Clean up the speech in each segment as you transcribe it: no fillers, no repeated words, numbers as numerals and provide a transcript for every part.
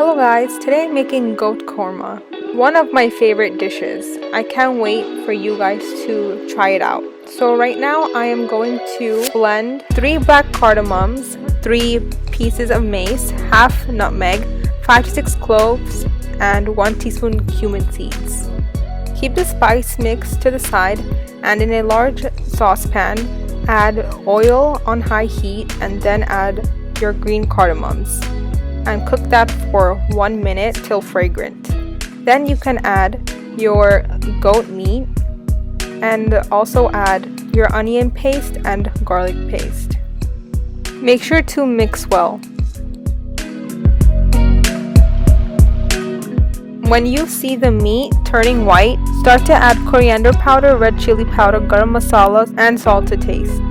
Hello guys, today I'm making goat korma, one of my favorite dishes. I can't wait for you guys to try it out. So right now I am going to blend 3 black cardamoms, 3 pieces of mace, half nutmeg, 5 to 6 cloves, and 1 teaspoon cumin seeds. Keep the spice mix to the side, and in a large saucepan, add oil on high heat and then add your green cardamoms. And cook that for 1 minute till fragrant. Then you can add your goat meat and also add your onion paste and garlic paste. Make sure to mix well. When you see the meat turning white, start to add coriander powder, red chili powder, garam masala, and salt to taste.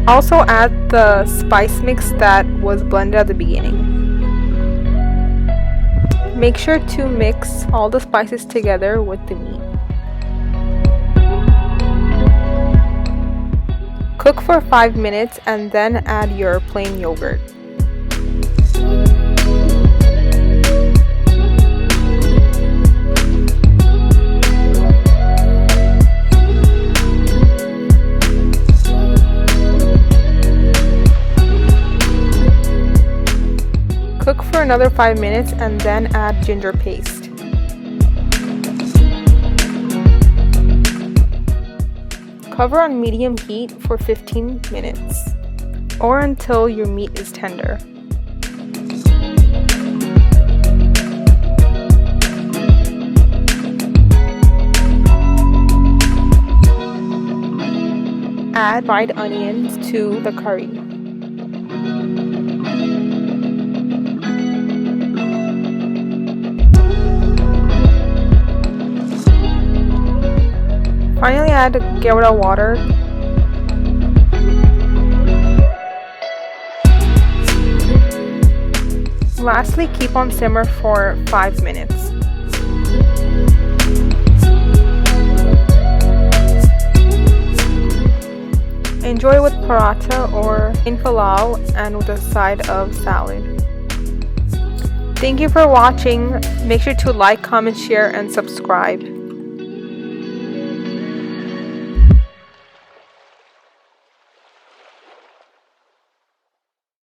Also add the spice mix that was blended at the beginning. Make sure to mix all the spices together with the meat. Cook for 5 minutes and then add your plain yogurt. Cook for another 5 minutes and then add ginger paste. Cover on medium heat for 15 minutes or until your meat is tender. Add fried onions to the curry. Finally add kewra water. Lastly, keep on simmer for 5 minutes. Enjoy with paratha or in palau and with a side of salad. Thank you for watching. Make sure to like, comment, share, and subscribe.